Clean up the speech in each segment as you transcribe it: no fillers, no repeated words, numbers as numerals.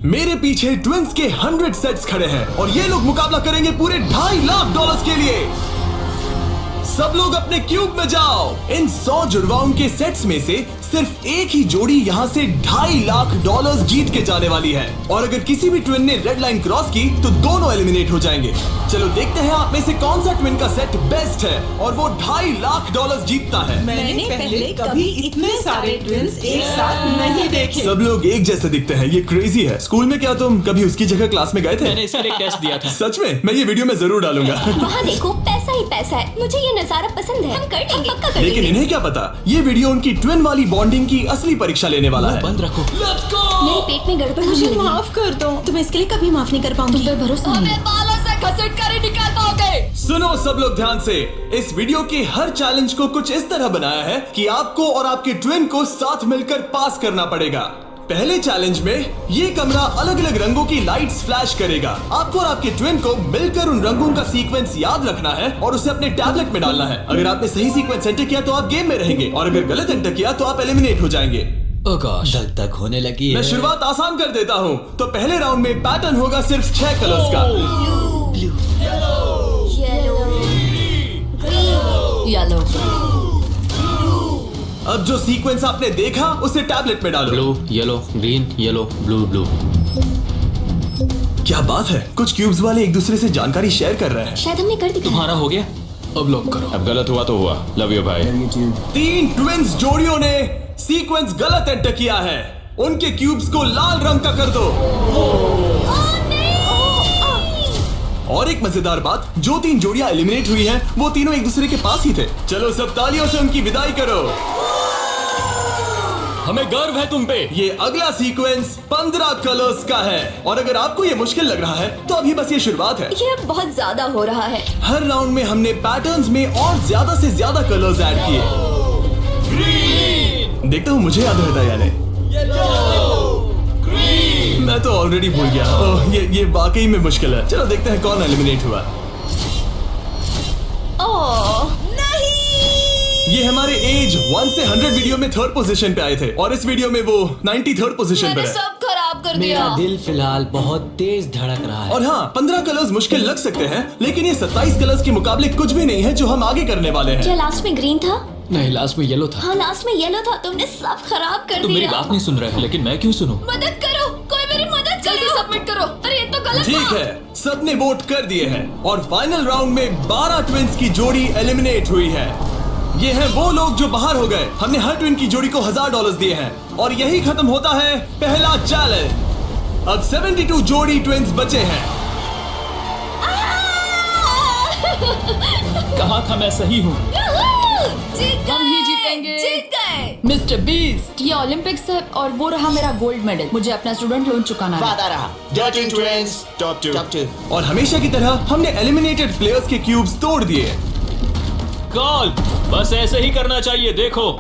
मेरे पीछे ट्विंस के 100 सेट्स खड़े हैं और ये लोग मुकाबला करेंगे पूरे $2.5 लाख के लिए। सब लोग अपने क्यूब में जाओ। इन 100 जुड़वाओं के सेट्स में से सिर्फ एक ही जोड़ी यहाँ से $2.5 लाख जीत के जाने वाली है। और अगर किसी भी ट्विन ने रेड लाइन क्रॉस की तो दोनों एलिमिनेट हो जाएंगे। चलो देखते हैं आप में से कौन सा ट्विन का सेट बेस्ट है और वो $2.5 लाख जीतता है। मैंने पहले कभी इतने सारे ट्विन्स एक साथ नहीं देखे। सब लोग एक जैसे दिखते हैं, ये क्रेजी है। स्कूल में क्या तुम कभी उसकी जगह क्लास में गए थे? मैंने इसका एक टेस्ट दिया था। सच में? मैं ये वीडियो में जरूर डालूंगा। वहाँ देखो, पैसा ही पैसा है। मुझे ये नजारा पसंद है। हम कर लेंगे, पक्का कर लेकिन लेंगे। इन्हें क्या पता, ये वीडियो उनकी ट्विन वाली बॉन्डिंग की असली परीक्षा लेने वाला है। बंद रखो। मेरे पेट में गड़बड़ होने मुझे लगी। माफ कर दो, तुम्हें इसके लिए कभी माफ नहीं कर पाऊंगी। तुम पे भरोसा नहीं है। बालों से घसीट कर ही निकाल पाओगे। सुनो सब लोग ध्यान से, इस वीडियो के हर चैलेंज को कुछ इस तरह बनाया है कि आपको और आपके ट्विन को साथ मिलकर पास करना पड़ेगा। पहले चैलेंज में ये कमरा अलग अलग रंगों की लाइट्स फ्लैश करेगा। आपको और आपके ट्विन को मिलकर उन रंगों का सीक्वेंस याद रखना है और उसे अपने टैबलेट में डालना है। अगर आपने सही सीक्वेंस एंटर किया तो आप गेम में रहेंगे और अगर गलत एंटर किया तो आप एलिमिनेट हो जाएंगे। ओह गॉश, धक धक होने लगी मैं है। शुरुआत आसान कर देता हूँ। तो पहले राउंड में पैटर्न होगा सिर्फ 6 कलर्स का। येलो। अब जो सीक्वेंस आपने देखा उसे टैबलेट में डालो। Blue, yellow, green, yellow, blue, blue. क्या बात है, कुछ क्यूब्स वाले एक दूसरे से जानकारी शेयर कर रहे हैं। शायद हमने कर दिया। तुम्हारा हो गया, अब लॉक करो। अब गलत हुआ तो हुआ। लव यू भाई। 3 ट्विंस जोड़ियों ने सीक्वेंस गलत एंटर किया है। उनके क्यूब्स को लाल रंग का कर दो। और एक मजेदार बात, जो 3 जोड़ियां एलिमिनेट हुई हैं, वो तीनों एक दूसरे के पास ही थे। चलो सब तालियों से उनकी विदाई करो। हमें गर्व है तुम पे। ये अगला सीक्वेंस 15 कलर्स का है और अगर आपको ये मुश्किल लग रहा है तो अभी बस ये शुरुआत है। ये अब बहुत ज्यादा हो रहा है। हर राउंड में हमने पैटर्न्स में और ज्यादा से ज्यादा कलर्स ऐड किए। देखता हूँ मुझे याद रहता है या नहीं। मैं तो ऑलरेडी भूल गया। ओह, ये वाकई में मुश्किल है। चलो देखते हैं कौन एलिमिनेट हुआ। ओह ये हमारे एज 1 से 100 वीडियो में 3rd पोजीशन पे आए थे और इस वीडियो में वो 93rd पोजीशन पर मैंने है। सब खराब कर मेरा दिया। दिल फिलहाल बहुत तेज धड़क रहा है। और हाँ, 15 कलर्स मुश्किल लग सकते हैं लेकिन ये 27 कलर्स के मुकाबले कुछ भी नहीं है जो हम आगे करने वाले क्या हैं। लास्ट में ग्रीन था? नहीं, लास्ट में येलो था। हाँ लास्ट में येलो था। तुमने सब खराब कर तुम मेरी दिया। बात नहीं सुन रहे, लेकिन मैं क्यों सुनूं? मदद करो, कोई मेरी मदद जल्दी सबमिट करो। अरे ये तो गलत ठीक था। है, सबने वोट कर दिए हैं और फाइनल राउंड में 12 ट्विंस की जोड़ी एलिमिनेट हुई है। ये हैं वो लोग जो बाहर हो गए। हमने हर ट्विन की जोड़ी को $1000 दिए हैं और यही खत्म होता है पहला चैलेंज। अब 72 जोड़ी ट्विंस बचे हैं। कहा था मैं सही हूँ। जीत हम ही जीतेंगे। जीत गए। मिस्टर बीस्ट, ये ओलंपिक्स है और वो रहा मेरा गोल्ड मेडल। मुझे अपना स्टूडेंट लोन चुकाना है। वादा रहा। Dirty Twins, top 2. टॉप 2। और हमेशा की तरह हमने एलिमिनेटेड प्लेयर्स के क्यूब्स तोड़ दिए। कॉल, बस ऐसे ही करना चाहिए। देखो,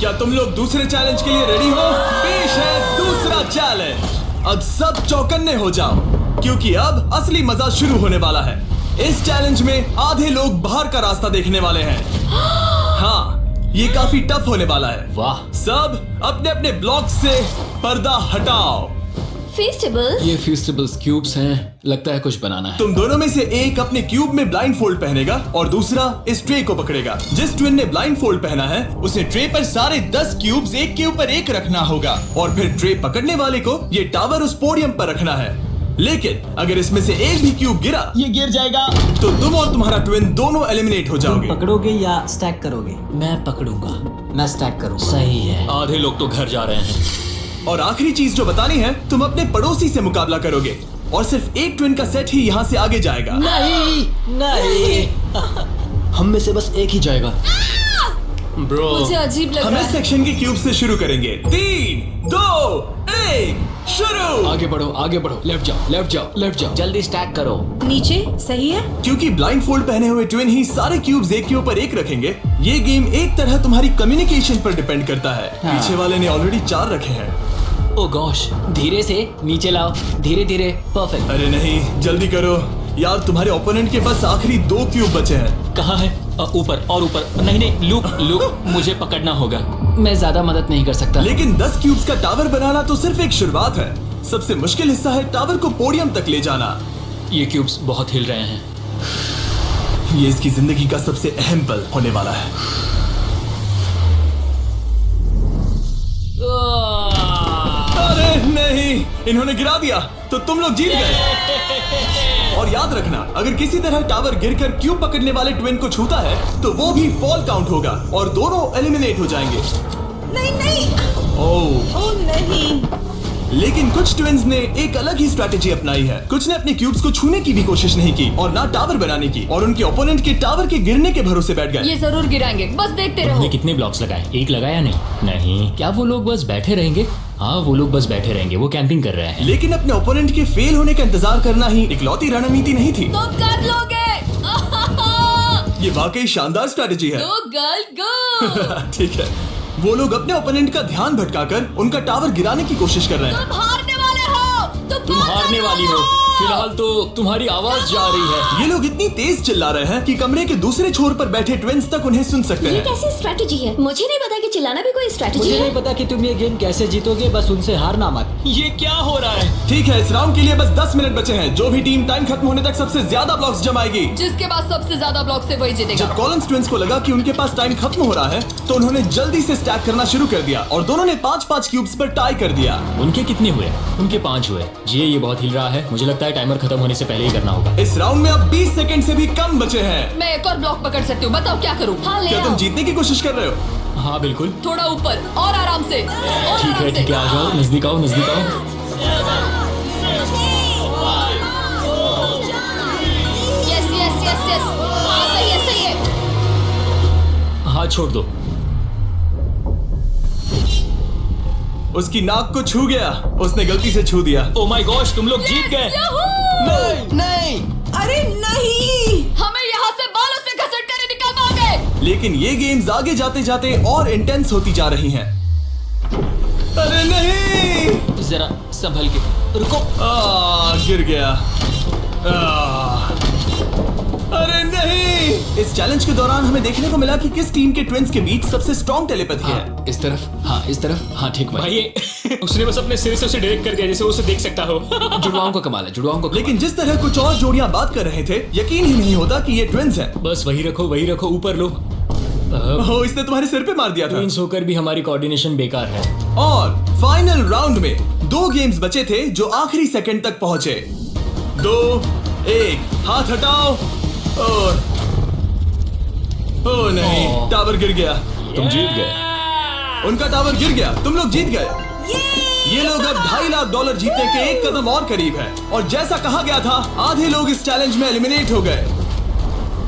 क्या तुम लोग दूसरे चैलेंज के लिए रेडी हो? पेश है दूसरा चैलेंज। अब सब चौकन्ने हो जाओ क्योंकि अब असली मजा शुरू होने वाला है। इस चैलेंज में आधे लोग बाहर का रास्ता देखने वाले हैं। हाँ, ये काफी टफ होने वाला है। वाह। सब अपने अपने ब्लॉक से पर्दा हटाओ। फेस्टिवल्स। ये फेस्टिवल्स क्यूब्स हैं, लगता है कुछ बनाना है। तुम दोनों में से एक अपने क्यूब में ब्लाइंड फोल्ड पहनेगा और दूसरा इस ट्रे को पकड़ेगा। जिस ट्विन ने ब्लाइंड फोल्ड पहना है उसे ट्रे पर सारे 10 क्यूब्स एक के ऊपर एक रखना होगा और फिर ट्रे पकड़ने वाले को ये टावर उस पोडियम पर रखना है। लेकिन अगर इसमें से एक भी क्यूब गिरा, ये गिर जाएगा। तो तुम और तुम्हारा ट्विन दोनों एलिमिनेट हो जाओगे। पकड़ोगे या स्टैक करोगे? मैं पकड़ूंगा। मैं स्टैक करूंगा। सही है। आधे लोग तो घर जा रहे हैं। और आखिरी चीज जो बतानी है, तुम अपने पड़ोसी से मुकाबला करोगे और सिर्फ एक ट्विन का सेट ही यहाँ से आगे जाएगा। नहीं हम में से बस एक ही जाएगा। ब्रो, मुझे अजीब लग हम रहा इस है। सेक्शन के क्यूब से शुरू करेंगे। 3, 2, 1, शुरू। आगे बढ़ो, आगे बढ़ो। लेफ्ट जाओ, लेफ्ट जाओ, लेफ्ट जाओ। जल्दी स्टैक करो। नीचे सही है। क्योंकि ब्लाइंड फोल्ड पहने हुए ट्विन ही सारे क्यूब्स एक के ऊपर एक रखेंगे, ये गेम एक तरह तुम्हारी कम्युनिकेशन पर डिपेंड करता है। पीछे वाले ने ऑलरेडी 4 रखे हैं। ओ गॉश, धीरे से नीचे लाओ। धीरे धीरे। परफेक्ट। अरे नहीं, जल्दी करो यार, तुम्हारे ओपोनेंट के पास आखिरी 2 क्यूब बचे हैं। कहाँ है? ऊपर और ऊपर। नहीं नहीं, लूक मुझे पकड़ना होगा। मैं ज्यादा मदद नहीं कर सकता। लेकिन 10 क्यूब्स का टावर बनाना तो सिर्फ एक शुरुआत है। सबसे मुश्किल हिस्सा है टावर को पोडियम तक ले जाना। ये क्यूब्स बहुत हिल रहे हैं। ये इसकी जिंदगी का सबसे अहम पल होने वाला है। अरे नहीं, इन्होंने गिरा दिया तो तुम लोग जीत गए। और याद रखना, अगर किसी तरह टावर गिरकर क्यूब पकड़ने वाले ट्विन को छूता है तो वो भी फॉल काउंट होगा और दोनों एलिमिनेट हो जाएंगे। नहीं नहीं, ओह नहीं। लेकिन कुछ ट्विन्स ने एक अलग ही स्ट्रैटेजी अपनाई है। कुछ ने अपने क्यूब्स को छूने की भी कोशिश नहीं की और ना टावर बनाने की, और उनके ओपोनेंट के टावर के गिरने के भरोसे बैठ गए। ये जरूर गिराएंगे, बस देखते रहो। उन्होंने कितने ब्लॉक्स लगाए? एक लगाया नहीं। क्या वो लोग बस बैठे रहेंगे? हाँ, वो लोग बस बैठे रहेंगे। वो कैंपिंग कर रहे हैं। लेकिन अपने ओपोनेंट के फेल होने का इंतजार करना ही इकलौती रणनीति नहीं थी। तुम कर लोगे। ये वाकई शानदार स्ट्रैटेजी है। गो गर्ल गो। ठीक है, वो लोग अपने ओपोनेंट का ध्यान भटकाकर उनका टावर गिराने की कोशिश कर रहे हैं। तुम हारने वाले हो। तुम हारने वाली हो। फिलहाल तो तुम्हारी आवाज जा रही है। ये लोग इतनी तेज चिल्ला रहे हैं कि कमरे के दूसरे छोर पर बैठे ट्विन्स तक उन्हें सुन सकते ये हैं। कैसी स्ट्रैटेजी है? मुझे नहीं पता कि चिल्लाना भी कोई स्ट्रैटेजी मुझे है। नहीं पता कि तुम ये गेम कैसे जीतोगे, बस उनसे हारना मत। ये क्या हो रहा है? ठीक है, इस राउंड के लिए बस 10 मिनट बचे हैं। जो भी टीम टाइम खत्म होने तक सबसे ज्यादा ब्लॉक्स जमाएगी, जिसके पास सबसे ज्यादा ब्लॉक से वही जीतेगा। जब कॉलिंस ट्विन्स को लगा कि उनके पास टाइम खत्म हो रहा है तो उन्होंने जल्दी से स्टैक करना शुरू कर दिया और दोनों ने 5-5 क्यूब्स पर टाई कर दिया। उनके कितने हुए? उनके 5 हुए। जी, ये बहुत हिल रहा है। मुझे लगता है टाइमर खत्म होने से पहले ही करना होगा। इस राउंड में अब 20 सेकंड से भी कम बचे हैं। मैं एक और ब्लॉक पकड़ सकती हूँ, बताओ क्या करूँ? हाँ, ले क्या आओ। तुम जीतने की कोशिश कर रहे हो? हाँ बिल्कुल। थोड़ा ऊपर और आराम से। और ठीक है, ठीक है, आ जाओ, नजदीक आओ, नजदीक आओ। Yes yes yes yes. हाँ सही है सही है। हाथ छोड़ दो। उसकी नाक को छू गया। उसने गलती से छू दिया। ओ माय गॉश, तुम लोग जीत गए। नहीं, अरे नहीं। हमें यहाँ से बालों से घसट कर निकालोगे। लेकिन ये गेम्स आगे जाते जाते और इंटेंस होती जा रही हैं। अरे नहीं, जरा संभल के रुको। गिर गया। अरे नहीं। इस चैलेंज के दौरान हमें देखने को मिला कि किस टीम के ट्विन्स के बीच सबसे स्ट्रॉन्ग टेलीपैथी है। इस तरफ, हाँ इस तरफ, हाँ ठीक भाई। उसने बस अपने सिर से उसे डायरेक्ट कर दिया जैसे वो उसे देख सकता हो। जुड़वाओं का कमाल है, जुड़वाओं को। लेकिन जिस तरह कुछ और जोड़ियां बात कर रहे थे, यकीन ही नहीं होता कि ये ट्विन्स हैं। बस वही रखो, ऊपर लो। ओह, इसने तुम्हारे सिर पे मार दिया था। ट्विन्स होकर भी हमारी कोऑर्डिनेशन बेकार है। और फाइनल राउंड में 2 गेम्स बचे थे जो आखिरी सेकंड तक पहुंचे। 2, 1, हाथ हटाओ। और ओ नहीं, टावर गिर गया। तुम जीत गए। उनका टावर गिर गया, तुम लोग जीत गए। ये लोग अब $2.5 लाख जीतने के एक कदम और करीब है। और जैसा कहा गया था, आधे लोग इस चैलेंज में एलिमिनेट हो गए।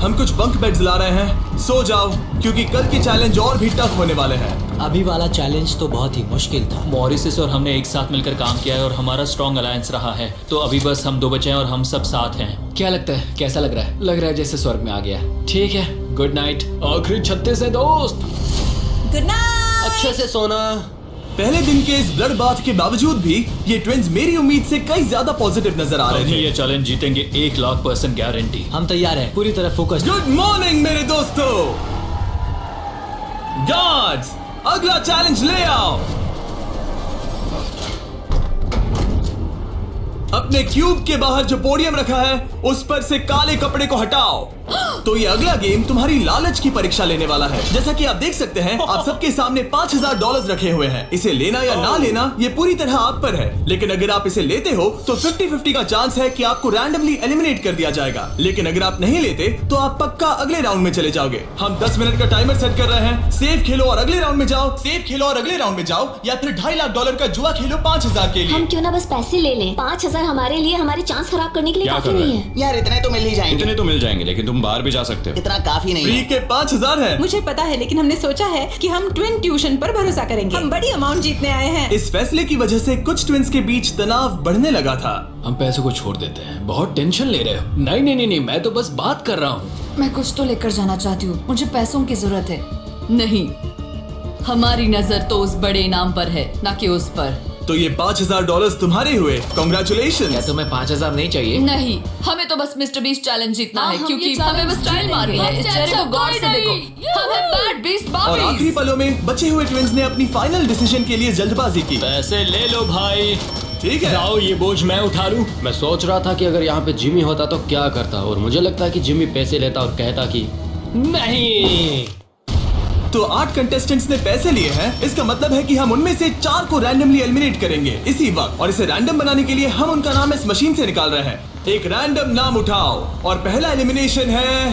हम कुछ बंक बेड्स ला रहे हैं, सो जाओ क्योंकि कल के चैलेंज और भी टफ होने वाले हैं। अभी वाला चैलेंज तो बहुत ही मुश्किल था। मॉरिसस और हमने एक साथ मिलकर काम किया है और हमारा स्ट्रॉन्ग अलायंस रहा है। तो अभी बस हम 2 बचे हैं और हम सब साथ हैं। क्या लगता है, कैसा लग रहा है? लग रहा है जैसे स्वर्ग में आ गया। ठीक है, गुड नाइट। आखिरी 36 है दोस्त। Good night. अच्छे से सोना। पहले दिन के इस ब्लड बाथ के बावजूद भी ये ट्विन्स मेरी उम्मीद से कई ज्यादा पॉजिटिव नजर आ रहे अभी थे। ये चैलेंज जीतेंगे 1,00,000% गारंटी। हम तैयार हैं, पूरी तरह फोकस। गुड मॉर्निंग मेरे दोस्तों। गार्ड्स, अगला चैलेंज ले आओ। अपने क्यूब के बाहर जो पोडियम रखा है उस पर से काले कपड़े को हटाओ। तो ये अगला गेम तुम्हारी लालच की परीक्षा लेने वाला है। जैसा कि आप देख सकते हैं, आप सबके सामने $5,000 रखे हुए हैं। इसे लेना या ना लेना ये पूरी तरह आप पर है। लेकिन अगर आप इसे लेते हो तो 50-50 का चांस है कि आपको रैंडमली एलिमिनेट कर दिया जाएगा। लेकिन अगर आप नहीं लेते तो आप पक्का अगले राउंड में चले जाओगे। हम 10 मिनट का टाइमर सेट कर रहे हैं। सेफ खेलो और अगले राउंड में जाओ, सेफ खेलो और अगले राउंड में जाओ, या फिर $2.5 लाख का जुआ खेलो 5,000 के लिए। हम क्यों ना बस पैसे ले लें? 5,000 हमारे लिए हमारे चांस खराब करने के लिए क्या काफी कर रहे नहीं हैं? है। यार इतने तो मिल ही जाएंगे। इतने तो मिल जाएंगे, लेकिन तुम बाहर भी जा सकते हो। इतना काफी नहीं फ्री है। के 5,000 है। मुझे पता है, लेकिन हमने सोचा है कि हम ट्विन ट्यूशन पर भरोसा करेंगे। हम बड़ी अमाउंट जीतने आए हैं। इस फैसले की वजह से कुछ ट्विन्स के बीच तनाव बढ़ने लगा था। हम पैसों को छोड़ देते हैं। बहुत टेंशन ले रहे हो। नहीं, मैं तो बस बात कर रहा हूँ। मैं कुछ तो लेकर जाना चाहती हूँ। मुझे पैसों की जरूरत है। नहीं, हमारी नजर तो उस बड़े इनाम पर है, ना कि उस पर। तो ये $5,000 तुम्हारे हुए। कॉन्ग्रेचुलेशन। क्या तुम्हें 5,000 नहीं चाहिए? नहीं, हमें तो बस मिस्टर बीस्ट चैलेंज जीतना हाँ, है, हम क्योंकि ये हमें challenge बस स्टाइल मारनी है। इस जीतेंगे। चेहरे को गौर से कोई देखो। नहीं। हमें बैड बीस्ट और आखिरी पलों में बचे हुए ट्विन्स ने अपनी फाइनल डिसीजन के लिए जल्दबाजी की। पैसे ले लो भाई। ठीक है। लाओ ये बोझ मैं उठा लूं। मैं सोच रहा था कि अगर यहाँ पे जिमी होता तो क्या करता, और मुझे लगता है कि जिमी पैसे लेता और कहता कि नहीं। तो 8 कंटेस्टेंट्स ने पैसे लिए हैं। इसका मतलब है कि हम उनमें से 4 को रैंडमली एलिमिनेट करेंगे इसी वक्त, और इसे रैंडम बनाने के लिए हम उनका नाम इस मशीन से निकाल रहे हैं। एक रैंडम नाम उठाओ, और पहला एलिमिनेशन है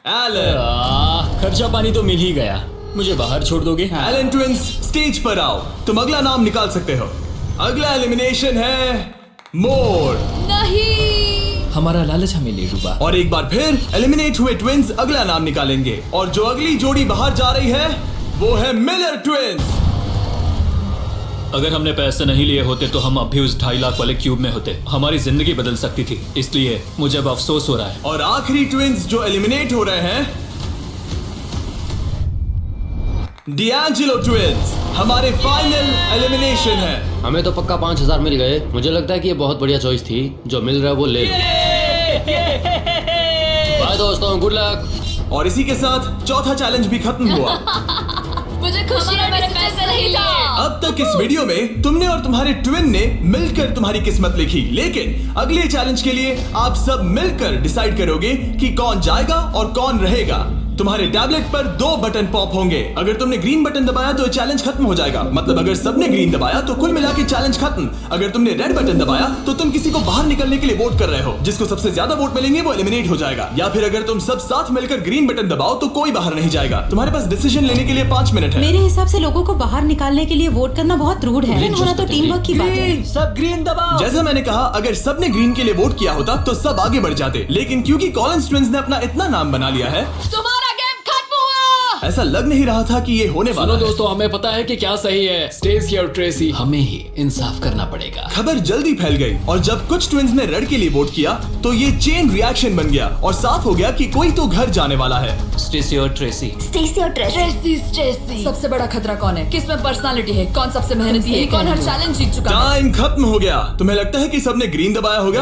एलन। खर्चा पानी तो मिल ही गया, मुझे बाहर छोड़ दोगे? एलन ट्विंस, स्टेज पर आओ। तुम अगला नाम निकाल सकते हो। अगला एलिमिनेशन है मोर। नहीं, हमारा लालच हमें ले डूबा। और एक बार फिर एलिमिनेट हुए ट्विंस अगला नाम निकालेंगे, और जो अगली जोड़ी बाहर जा रही है वो है मिलर ट्विंस। अगर हमने पैसे नहीं लिए होते तो हम अब भी उस 2.5 लाख वाले क्यूब में होते। हमारी जिंदगी बदल सकती थी, इसलिए मुझे अब अफसोस हो रहा है। और आखिरी ट्विंस जो एलिमिनेट हो रहे हैं डिएंजेलो ट्विंस, हमारे फाइनल एलिमिनेशन है। हमें तो पक्का 5000 मिल गए। मुझे लगता है कि ये बहुत बढ़िया चॉइस थी। जो मिल रहा है वो ले लो। बाय दोस्तों, गुड लक। और इसी के साथ चौथा चैलेंज भी खत्म हुआ। मुझे खुशी है मैंने पैसे नहीं लिए। अब तक इस वीडियो में तुमने और तुम्हारे ट्विन ने मिलकर तुम्हारी किस्मत लिखी, लेकिन अगले चैलेंज के लिए आप सब मिलकर डिसाइड करोगे कि कौन जाएगा और कौन रहेगा। तुम्हारे टैबलेट पर 2 बटन पॉप होंगे। अगर तुमने ग्रीन बटन दबाया तो चैलेंज खत्म हो जाएगा, मतलब अगर सबने ग्रीन दबाया तो कुल मिला के चैलेंज खत्म। अगर तुमने रेड बटन दबाया तो तुम किसी को बाहर निकलने के लिए वोट कर रहे हो। जिसको सबसे ज्यादा वोट मिलेंगे वो एलिमिनेट हो जाएगा। या फिर अगर तुम सब साथ मिलकर ग्रीन बटन दबाओ तो कोई बाहर नहीं जाएगा। तुम्हारे पास डिसीजन लेने के लिए 5 मिनट है। मेरे हिसाब से लोगों को बाहर निकालने के लिए वोट करना बहुत रूड है। ग्रीन होना तो टीम वर्क की बात है। सब ग्रीन दबाओ। जैसा मैंने कहा, अगर सबने ग्रीन के लिए वोट किया होता तो सब आगे बढ़ जाते, लेकिन क्योंकि कॉलिंस ट्विंस ने अपना इतना नाम बना लिया है, तुम्हारा गेम खत्म हुआ। ऐसा लग नहीं रहा था कि ये होने वाला सुनो है। दोस्तों, हमें पता है कि क्या सही है। स्टेसी और ट्रेसी, हमें ही इंसाफ करना पड़ेगा। खबर जल्दी फैल गई, और जब कुछ ट्विंस ने रेड के लिए वोट किया तो ये चेन रिएक्शन बन गया और साफ हो गया कि कोई तो घर जाने वाला है। स्टेसी और ट्रेसी। स्टेसी और ट्रेसी। सबसे बड़ा खतरा कौन है? किस में पर्सनालिटी है? कौन सबसे मेहनती है? कौन हर चैलेंज जीत चुका है? टाइम खत्म हो गया। तुम्हें लगता है कि सबने ग्रीन दबाया होगा?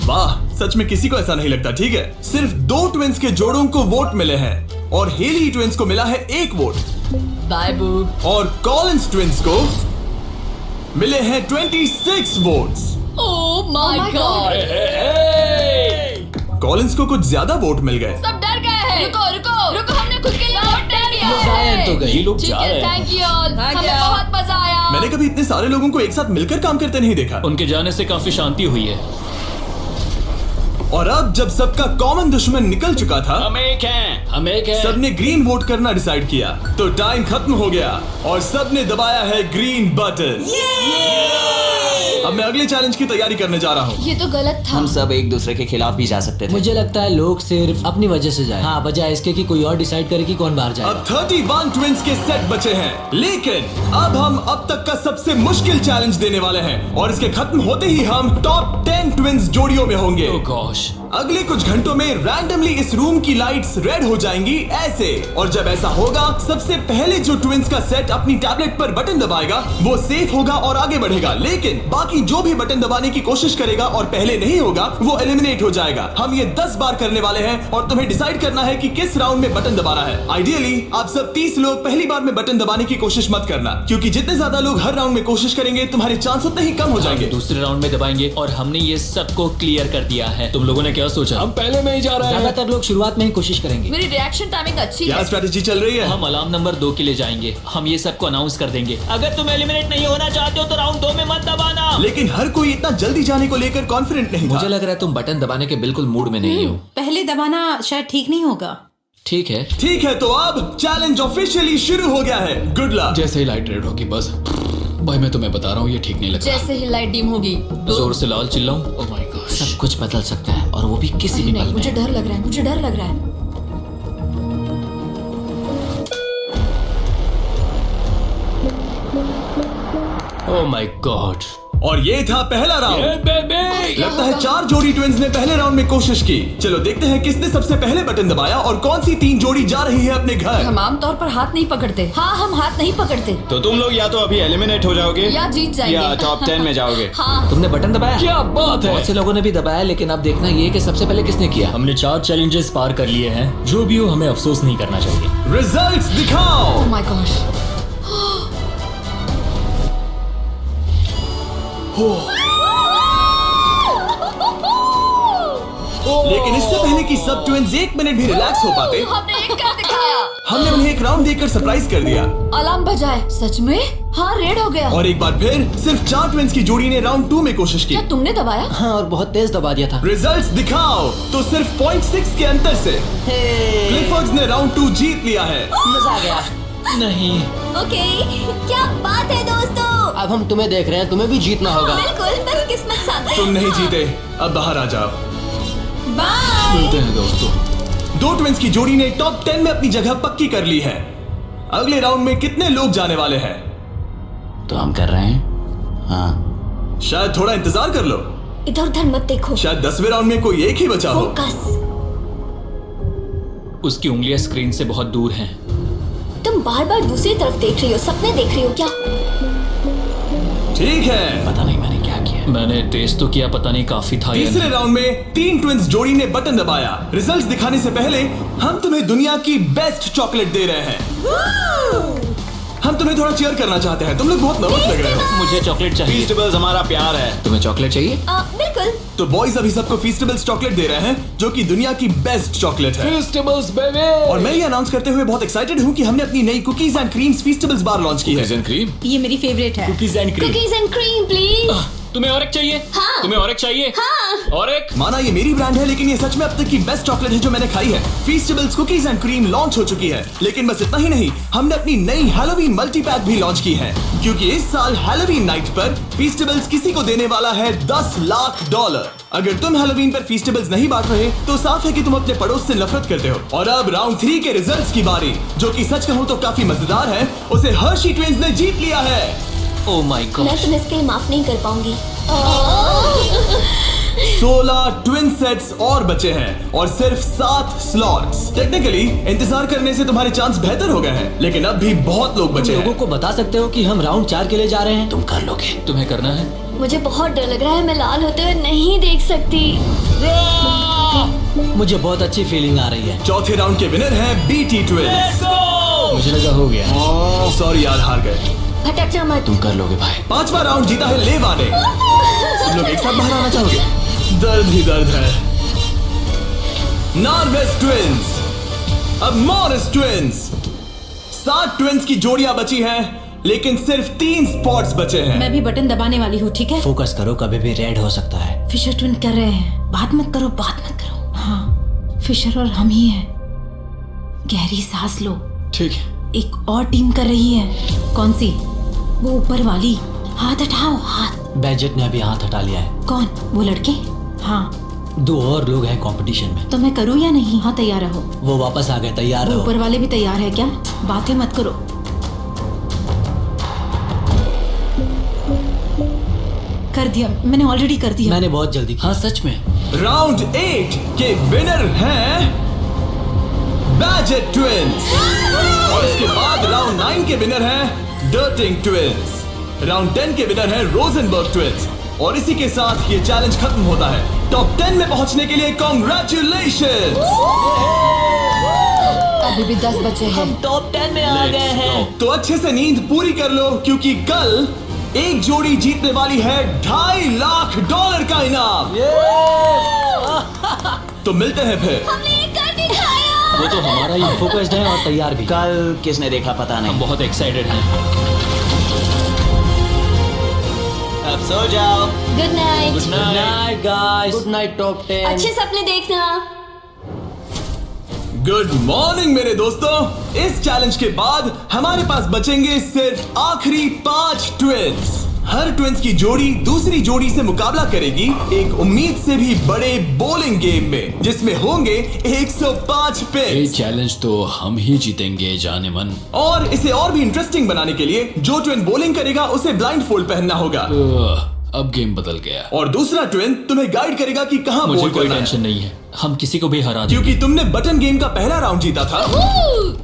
वाह, सच में किसी को ऐसा नहीं लगता। ठीक है, सिर्फ 2 ट्विंस के जोड़ों को वोट मिले हैं, और हेली ट्विंस को मिला है 1 वोट, बाय बू। और कॉलिंस ट्विंस को मिले हैं 26 votes. Oh my God. Collins को कुछ ज्यादा वोट मिल गए। सब डर गए हैं। रुको रुको रुको, हमने खुद के लिए वोट डाल दिया डायल तो है। गई। ये लोग ठीक जा है, रहे हैं। Thank you all. Thank हमें you। बहुत मजा आया। मैंने कभी इतने सारे लोगों को एक साथ मिलकर काम करते नहीं देखा। उनके जाने से काफी शांति हुई है। और अब जब सबका कॉमन दुश्मन निकल चुका था, हम एक हैं। सबने ग्रीन वोट करना डिसाइड किया, तो टाइम खत्म हो गया और सबने दबाया है ग्रीन बटन। अब मैं अगले चैलेंज की तैयारी करने जा रहा हूँ। ये तो गलत था। हम सब एक दूसरे के खिलाफ भी जा सकते थे। मुझे लगता है लोग सिर्फ अपनी वजह से जाए, हाँ, बजाय इसके कि कोई और डिसाइड करे कि कौन बाहर जाए। अब 31 ट्विंस के सेट बचे हैं, लेकिन अब हम अब तक का सबसे मुश्किल चैलेंज देने वाले हैं, और इसके खत्म होते ही हम टॉप 10 ट्विंस जोड़ियों में होंगे। Oh gosh। अगले कुछ घंटों में रैंडमली इस रूम की लाइट्स रेड हो जाएंगी ऐसे, और जब ऐसा होगा सबसे पहले जो ट्विंस का सेट अपनी टैबलेट पर बटन दबाएगा वो सेफ होगा और आगे बढ़ेगा, लेकिन बाकी जो भी बटन दबाने की कोशिश करेगा और पहले नहीं होगा वो एलिमिनेट हो जाएगा। हम ये 10 बार करने वाले हैं और तुम्हें डिसाइड करना है कि किस राउंड में बटन दबाना है। आइडियली आप सब 30 लोग पहली बार में बटन दबाने की कोशिश मत करना, क्योंकि जितने ज्यादा लोग हर राउंड में कोशिश करेंगे तुम्हारे चांस उतने ही कम हो जाएंगे। दूसरे राउंड में दबाएंगे, और हमने ये सबको क्लियर कर दिया है। तुम लोगों ने क्या सोचा? हम पहले में ही जा रहे हैं। ज्यादातर लोग शुरुआत में ही कोशिश करेंगे। मेरी रिएक्शन टाइमिंग अच्छी क्या है। स्ट्रेटेजी चल रही है? हम अलार्म नंबर 2 के लिए जाएंगे। हम ये सबको अनाउंस कर देंगे। अगर तुम एलिमिनेट नहीं होना चाहते हो तो राउंड 2 में मत दबाना। लेकिन हर कोई इतना जल्दी जाने को लेकर कॉन्फिडेंट नहीं था। मुझे लग रहा है तुम बटन दबाने के बिल्कुल मूड में नहीं हो। पहले दबाना शायद ठीक नहीं होगा। ठीक है, ठीक है, तो अब चैलेंज ऑफिशियली शुरू हो गया है। Good luck. जैसे ही लाइट रेड होगी बस। भाई मैं तुम्हें बता रहा हूँ, ये ठीक नहीं लग रहा। जैसे ही लाइट डिम होगी जोर से लाल चिल्लाऊं? Oh my God. सब कुछ बदल सकता है, और वो भी किसी भी पल नहीं, में। मुझे डर लग रहा है। मुझे डर लग रहा है। Oh my God. और ये था पहला राउंड। बेबी। लगता है 4 जोड़ी ट्विंस ने पहले राउंड में कोशिश की। चलो देखते हैं किसने सबसे पहले बटन दबाया और कौन सी 3 जोड़ी जा रही है अपने घर। हम आमतौर पर हाथ नहीं पकड़ते। हाँ, हम हाथ नहीं पकड़ते तो तुम लोग या तो अभी एलिमिनेट हो जाओगे या जीत जाएंगे। या टॉप 10 में जाओगे। हाँ, तुमने बटन दबाया? क्या बात है। बहुत से लोगों ने भी दबाया, लेकिन अब देखना ये कि सबसे पहले किसने किया। हमने 4 चैलेंजेस पार कर लिए हैं। जो भी हो, हमें अफसोस नहीं करना चाहिए। रिजल्ट्स दिखाओ। ओह माय गॉश। लेकिन इससे पहले कि सब ट्विंस 1 मिनट भी रिलैक्स हो पाते, हमने ये कर दिखाया। हमने उन्हें एक राउंड देकर सरप्राइज कर दिया। अलार्म बजाए। सच में? हाँ, रेड हो गया। और एक बार फिर सिर्फ 4 ट्विंस की जोड़ी ने राउंड 2 में कोशिश की। क्या तुमने दबाया? हाँ, और बहुत तेज दबा दिया था। रिजल्ट्स दिखाओ। तो सिर्फ 0.6 के अंतर से क्लिफर्ड्स ने राउंड 2 जीत लिया है। मजा आ गया। नहीं, ओके, क्या बात है दोस्तों। अब हम तुम्हें देख रहे हैं, तुम्हें भी जीतना होगा। बिल्कुल, बस किस्मत साथ दे। तुम नहीं जीते, अब बाहर आ जाओ। बाय। मिलते हैं दोस्तों। 2 ट्विंस की जोड़ी ने टॉप 10 में अपनी जगह पक्की कर ली है। अगले राउंड में कितने लोग जाने वाले हैं? तो हम कर रहे हैं। हाँ, शायद थोड़ा इंतजार कर लो। इधर उधर मत देखो। शायद 10वें राउंड में कोई एक ही बचा हो। फोकस। उसकी उंगलियां स्क्रीन से बहुत दूर हैं। तुम बार बार दूसरी तरफ देख रही हो, सपने देख रही हो क्या? ठीक है, पता नहीं मैंने क्या किया। मैंने टेस्ट तो किया, पता नहीं काफी था या तीसरे नहीं। राउंड में 3 ट्विंस जोड़ी ने बटन दबाया। रिजल्ट्स दिखाने से पहले हम तुम्हें दुनिया की बेस्ट चॉकलेट दे रहे हैं। हम तुम्हें थोड़ा चीयर करना चाहते हैं। तुम लोग बहुत नर्वस लग रहे हो। मुझे चॉकलेट चाहिए। फीस्टेबल्स हमारा प्यार है। तुम्हें चॉकलेट चाहिए? बिल्कुल। तो बॉयज अभी सबको फीस्टेबल्स चॉकलेट दे रहे हैं, जो कि दुनिया की बेस्ट चॉकलेट है। Festivals baby. और मैं ये अनाउंस करते हुए बहुत एक्साइटेड हूँ कि हमने अपनी नई cookies and creams Feastables bar launch की है। क्रीम। ये मेरी फेवरेट है। Cookies and cream. Cookies and cream please. तुम्हें और एक चाहिए? हाँ। तुम्हें और एक चाहिए? हाँ। और एक? माना ये मेरी ब्रांड है, लेकिन ये सच में अब तक की बेस्ट चॉकलेट है जो मैंने खाई है। फीस्टेबल्स कुकीज एंड क्रीम लॉन्च हो चुकी है, लेकिन बस इतना ही नहीं, हमने अपनी नई हैलोवीन मल्टी पैक भी लॉन्च की है, क्योंकि इस साल हैलोवीन नाइट पर फीस्टेबल्स किसी को देने वाला है $10 लाख। अगर तुम हैलोवीन पर फीस्टेबल्स नहीं बांट रहे, तो साफ है कि तुम अपने पड़ोस से नफरत करते हो। और अब राउंड 3 के रिजल्ट्स की बारी, जो कि सच कहूं तो काफी मजेदार है। उसे हर्शी ट्विंस ने जीत लिया है। Oh my God. मैं तुम्हें इसके लिए माफ नहीं कर पाऊंगी। 16 ट्विन सेट्स और बचे हैं और सिर्फ 7 स्लॉट्स। टेक्निकली इंतजार करने से तुम्हारे चांस बेहतर हो गए हैं, लेकिन अब भी बहुत लोग बचे लोगों हैं। को बता सकते हो कि हम राउंड 4 के लिए जा रहे हैं। तुम कर लोगे। तुम्हें करना है? मुझे बहुत डर लग रहा है, मैं लाल होते हुए नहीं देख सकती। मुझे बहुत अच्छी फीलिंग आ रही है। चौथे राउंड के विनर हैं बीटी ट्विंस। मुझे लगा हो गया। सॉरी यार, हार गए। भटक जा मत। तुम कर लोगे भाई। 5वां राउंड जीता है लेवा ने। तुम लोग एक साथ बाहर आना चाहोगे? दर्द ही दर्द है। नॉर्वेस ट्विंस, अब मॉरिस ट्विंस। 7 ट्विंस की जोड़ियां बची हैं, लेकिन सिर्फ 3 स्पॉट्स बचे हैं। मैं भी बटन दबाने वाली हूँ, ठीक है? फोकस करो, कभी भी रेड हो सकता है। फिशर ट्विन कर रहे हैं। बात मत करो, बात मत करो। हाँ, फिशर और हम ही हैं। गहरी सांस लो। ठीक है। एक और टीम कर रही है। कौन सी? वो ऊपर वाली। हाथ हटाओ, हाथ। बैजेट ने अभी हाथ हटा लिया है। कौन? वो लड़के? हाँ। 2 और लोग हैं कंपटीशन में। तो मैं करूँ या नहीं? हाँ, तैयार रहो। वो वापस आ गए, तैयार वो रहो। ऊपर वाले भी तैयार है क्या? बातें मत करो। कर दिया, मैंने ऑलरेडी कर दिया। मैंने बहुत जल्दी किया। हाँ सच में। राउंड 8 के विनर हैं बैजेट ट्विंस। और इसके बाद राउंड 9 के विनर हैं डर्टिंग ट्विंस। राउंड 10 के विनर हैं रोजनबर्ग ट्विंस। और इसी के साथ ये चैलेंज खत्म होता है। टॉप 10 में पहुंचने के लिए कांग्रेचुलेशंस। अभी भी 10 बचे हैं। हम टॉप 10 में आ गए हैं। तो अच्छे से नींद पूरी कर लो, क्योंकि कल एक जोड़ी जीतने वाली है $2.5 लाख का इनाम। तो मिलते हैं फिर। हमने ये कर दिखाया। वो तो हमारा ही। फोकस्ड है और तैयार भी। कल किसने देखा पता हम नहीं। बहुत एक्साइटेड हैं। अब सो जाओ। Good night. Good night. Night guys, good night top 10। अच्छे सपने देखना। गुड मॉर्निंग मेरे दोस्तों। इस चैलेंज के बाद हमारे पास बचेंगे सिर्फ आखिरी 5 ट्विंस। हर ट्विंस की जोड़ी दूसरी जोड़ी से मुकाबला करेगी एक उम्मीद से भी बड़े बोलिंग गेम में, जिसमें होंगे 105 ये पिन्स। चैलेंज तो हम ही जीतेंगे जाने मन। और इसे और भी इंटरेस्टिंग बनाने के लिए जो ट्विन बोलिंग करेगा उसे ब्लाइंड फोल्ड पहनना होगा। अब गेम बदल गया। और दूसरा ट्विन तुम्हें गाइड करेगा कि कहां मुझे बोल कोई करना है, टेंशन नहीं है। हम किसी को भी हरा देंगे। क्योंकि तुमने बटन गेम का पहला राउंड जीता था।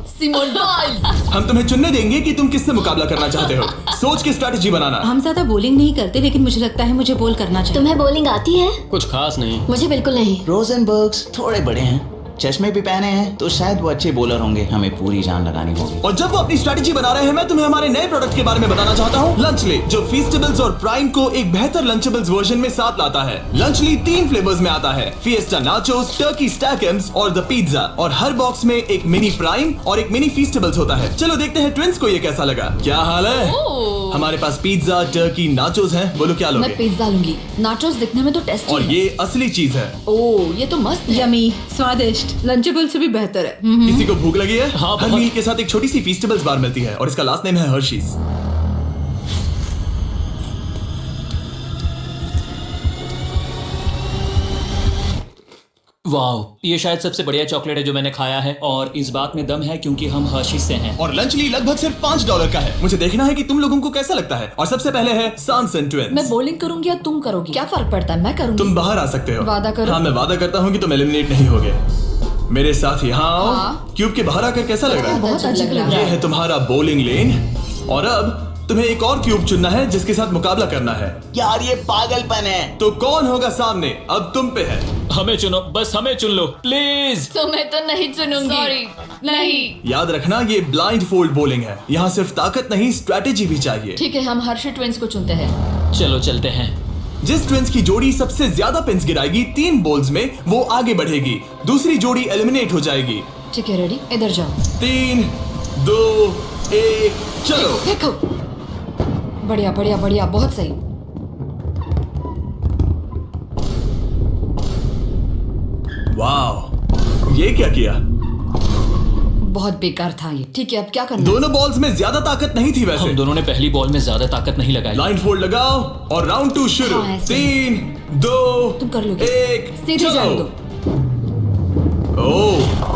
Simone Biles. हम तुम्हें चुनने देंगे कि तुम किससे मुकाबला करना चाहते हो। सोच के स्ट्रैटेजी बनाना। हम ज्यादा बोलिंग नहीं करते, लेकिन मुझे लगता है मुझे बोल करना चाहिए। तुम्हें बॉलिंग आती है? कुछ खास नहीं। मुझे बिल्कुल नहीं। रोजनबर्ग्स थोड़े बड़े हैं। चश्मे भी पहने हैं तो शायद वो अच्छे बॉलर होंगे, हमें पूरी जान लगानी होगी। और जब वो अपनी स्ट्रेटेजी बना रहे हैं, मैं तुम्हें हमारे नए प्रोडक्ट के बारे में बताना चाहता हूँ, लंचली, जो फीस्टेबल्स और प्राइम को एक बेहतर लंचेबल्स वर्जन में साथ लाता है। लंचली 3 फ्लेवर्स में आता है, फिएस्टा नाचोस, टर्की स्टैकम्स और द पिज्जा, और हर बॉक्स में एक मिनी प्राइम और एक मिनी फीस्टेबल्स होता है। चलो देखते हैं ट्विंस को ये कैसा लगा। क्या हाल है? हमारे पास पिज्जा, टर्की, नाचोस हैं। बोलो क्या लोगे? मैं पिज्जा लूंगी। नाचोस दिखने में तो टेस्टी और है। ये असली चीज है। ओह, ये तो मस्त है। यमी, स्वादिष्ट, लंचेबल से भी बेहतर है। किसी को भूख लगी है? हाँ, हर बहुत। मील के साथ एक छोटी सी फीस्टेबल्स बार मिलती है और इसका लास्ट नेम है हर्शीज। वाओ, ये शायद सबसे बढ़िया चॉकलेट है जो मैंने खाया है, और इस बात में दम है क्योंकि हम हर्शीज से हैं। और लंचली लगभग सिर्फ $5 का है। मुझे देखना है कि तुम लोगों को कैसा लगता है। और सबसे पहले है सांसन ट्विंस। मैं बॉलिंग करूंगी या तुम करोगी? क्या फर्क पड़ता है, मैं करूंगी। तुम बाहर आ सकते हो। वादा करो। हाँ, मैं वादा करता हूँ कि तुम एलिमिनेट नहीं होगे। मेरे साथ यहाँ आओ। हाँ। क्यूब के बाहर आकर कैसा लग रहा है? बहुत अच्छा लग रहा ये है। है तुम्हारा बॉलिंग लेन, और अब तुम्हें एक और क्यूब चुनना है जिसके साथ मुकाबला करना है। यार ये पागलपन है। तो कौन होगा सामने? अब तुम पे है। हमें चुनो, बस हमें चुन लो प्लीज। तो मैं तो नहीं चुनूंगी। सॉरी, नहीं। याद रखना, ये ब्लाइंड फोल्ड बॉलिंग है। यहाँ सिर्फ ताकत नहीं, स्ट्रैटेजी भी चाहिए। ठीक है, हम हर्षी ट्विंस को चुनते हैं। चलो चलते हैं। जिस ट्विंस की जोड़ी सबसे ज्यादा पिंस गिराएगी 3 बॉल्स में, वो आगे बढ़ेगी। दूसरी जोड़ी एलिमिनेट हो जाएगी। ठीक है, रेडी? इधर जाओ। 3, 2, 1, चलो। देखो, बढ़िया बढ़िया बढ़िया, बहुत सही। वाह, ये क्या किया? बहुत बेकार था ये। ठीक है, अब क्या करना है? दोनों बॉल्स में ज्यादा ताकत नहीं थी वैसे। हम दोनों ने पहली बॉल में ज्यादा ताकत नहीं लगाई। लाइन फोल्ड लगाओ और राउंड 2 शुरू। हाँ, ऐसे। 3, 2, तुम कर लोगे। 1, सीधे जाने दो। ओह,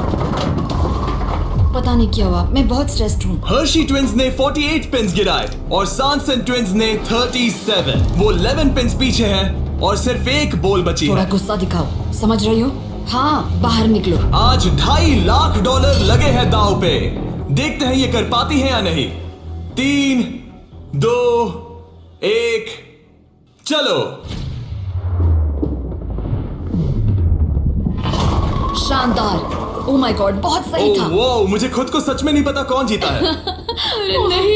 पता नहीं क्या हुआ, मैं बहुत स्ट्रेस्ड हूँ। हर्शी ट्विंस ने 48 पिंस गिराए और सांसन ट्विंस ने 37। वो 11 पिंस पीछे हैं और सिर्फ एक बॉल बची थोड़ा है। गुस्सा दिखाओ, समझ रही हो? हाँ, बाहर निकलो। आज $2.5 लाख लगे हैं दांव पे। देखते हैं ये कर पाती है या नहीं। 3, 2, 1, चलो। शानदार। ओह माय गॉड, बहुत सही था। वो मुझे खुद को सच में नहीं पता कौन जीता है।